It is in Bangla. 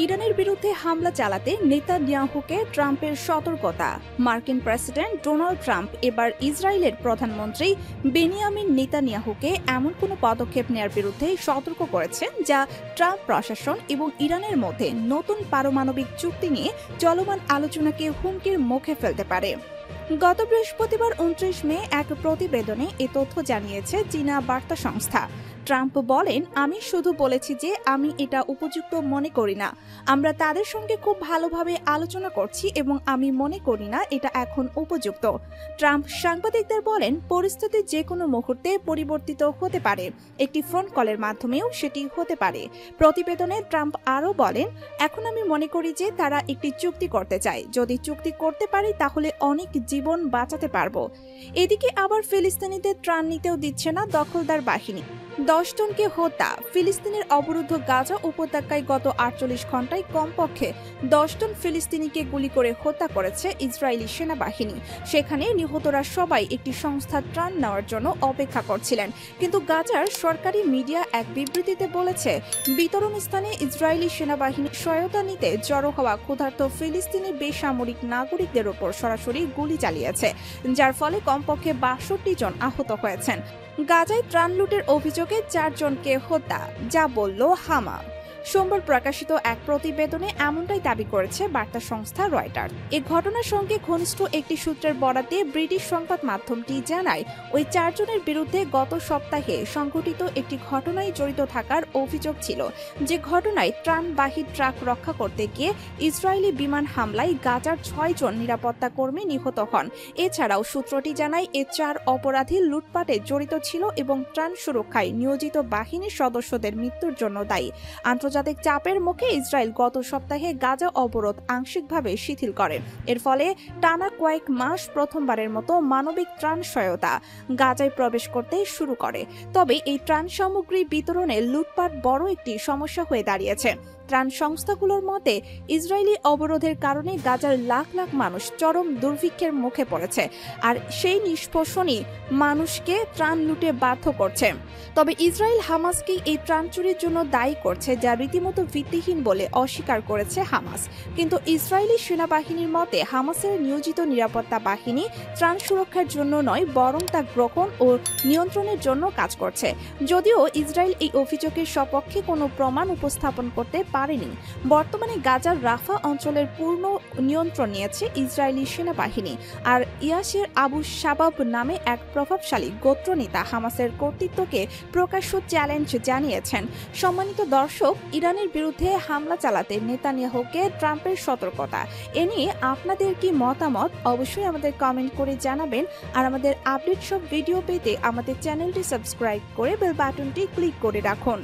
ইরানের বিরুদ্ধে হামলা চালাতে নেতানিয়াহুকে ট্রাম্পের সতর্কতা। মার্কিন প্রেসিডেন্ট ডোনাল্ড ট্রাম্প এবার ইসরায়েলের প্রধানমন্ত্রী বেনিয়ামিন নেতানিয়াহুকে এমন কোনো পদক্ষেপ নেওয়ার বিরুদ্ধে সতর্ক করেছেন যা ট্রাম্প প্রশাসন এবং ইরানের মধ্যে নতুন পারমাণবিক চুক্তি নিয়ে চলমান আলোচনাকে হুমকির মুখে ফেলতে পারে। গত বৃহস্পতিবার ২৯ মে এক প্রতিবেদনে এ তথ্য জানিয়েছে চীনা বার্তা সংস্থা। ট্রাম্প বলেন, আমি শুধু বলেছি যে আমি এটা উপযুক্ত মনে করি না। আমরা তাদের সঙ্গে খুব ভালোভাবে আলোচনা করছি এবং আমি মনে করি না এটা এখন উপযুক্ত। ট্রাম্প সাংবাদিকদের বলেন, পরিস্থিতি যে কোনো মুহূর্তে পরিবর্তিত হতে পারে, একটি ফোন কলের মাধ্যমেও সেটি হতে পারে। প্রতিবেদনে ট্রাম্প আরও বলেন, এখন আমি মনে করি যে তারা একটি চুক্তি করতে চায়। যদি চুক্তি করতে পারি তাহলে অনেক জীবন বাঁচাতে পারবো। এদিকে আবার ফিলিস্তিনিদের ত্রাণ নিতেও দিচ্ছে না দখলদার বাহিনী। ১০ জনকে হত্যা। ফিলিস্তিনের অবরুদ্ধ গাজা উপত্যকায় গত ৪৮ ঘন্টায় কমপক্ষে ১০ জন ফিলিস্তিনিকে গুলি করে হত্যা করেছে ইসরায়েলি সেনাবাহিনী। সেখানে নিহতরা সবাই একটি সংস্থার ত্রাণ নেওয়ার জন্য অপেক্ষা করছিলেন। কিন্তু গাজার সরকারি মিডিয়া এক বিবৃতিতে বলেছে, বিতরণ স্থানে ইসরায়েলি সেনাবাহিনীর সহায়তা নিতে জড়ো হওয়া ক্ষুধার্ত ফিলিস্তিনি বেসামরিক নাগরিকদের ওপর সরাসরি গুলি চালিয়েছে, যার ফলে কমপক্ষে ৬২ জন আহত হয়েছেন। গাজায় ত্রাণ লুটের অভিযোগে ৪ জনকে হত্যা, যা বলল হামা। সোমবার প্রকাশিত এক প্রতিবেদনে এমনটাই দাবি করেছে বার্তা সংস্থা রয়টার্স। এ ঘটনার সঙ্গে ঘনিষ্ঠ একটি সূত্রের বরাতে ব্রিটিশ সংবাদ মাধ্যমটি জানায়, ওই ৪ জনের বিরুদ্ধে গত সপ্তাহে সংঘটিত একটি ঘটনায় জড়িত থাকার অভিযোগ ছিল, যে ঘটনায় ত্রাণবাহী ট্রাক রক্ষা করতে গিয়ে ইসরায়েলি বিমান হামলায় গাজার ৬ জন নিরাপত্তা কর্মী নিহত হন। এছাড়াও সূত্রটি জানায়, এ ৪ অপরাধী লুটপাটে জড়িত ছিল এবং ত্রাণ সুরক্ষায় নিয়োজিত বাহিনীর সদস্যদের মৃত্যুর জন্য দায়ী। আন্তর্জাতিক চাপের মুখে ইসরায়েল গত সপ্তাহে গাজা অবরোধ আংশিকভাবে শিথিল করে। এর ফলে টানা কয়েক মাস প্রথমবারের মতো মানবিক ত্রাণ সহায়তা গাজায় প্রবেশ করতে শুরু করে। তবে এই ত্রাণ সামগ্রী বিতরণে লুটপাট বড় একটি সমস্যা হয়ে দাঁড়িয়েছে। ত্রাণ সংস্থাগুলোর মতে, ইসরায়েলি অবরোধের কারণে গাজার লাখ লাখ মানুষ চরম দুর্ভিক্ষের মুখে পড়েছে, আর সেই নিষ্পেষণই মানুষকে ত্রাণ লুটে বাধ্য করছে। তবে ইসরায়েল হামাসকে এই ত্রাণ চুরির জন্য দায়ী করছে, যা রীতিমতো ভিত্তিহীন বলে অস্বীকার করেছে হামাস। কিন্তু ইসরায়েলি সেনাবাহিনীর মতে, হামাসের নিয়োজিত নিরাপত্তা বাহিনী ত্রাণ সুরক্ষার জন্য নয়, বরং তা গ্রহণ ও নিয়ন্ত্রণের জন্য কাজ করছে। যদিও ইসরায়েল এই অভিযোগের সপক্ষে কোনো প্রমাণ উপস্থাপন করতে পারেনি। বর্তমানে গাজার রাফা অঞ্চলের পূর্ণ নিয়ন্ত্রণ নিয়েছে ইসরায়েলি সেনাবাহিনী, আর ইয়াসের আবু শাবাব নামে এক প্রভাবশালী গোত্রনেতা হামাসের কর্তৃত্বকে প্রকাশ্য চ্যালেঞ্জ জানিয়েছেন। সম্মানিত দর্শক, ইরানের বিরুদ্ধে হামলা চালাতে নেতানিয়াহুকে ট্রাম্পের সতর্কতা, এ নিয়ে আপনাদের কি মতামত অবশ্যই আমাদের কমেন্ট করে জানাবেন। আর আমাদের আপডেট সব ভিডিও পেতে আমাদের চ্যানেলটি সাবস্ক্রাইব করে বেল বাটনটি ক্লিক করে রাখুন।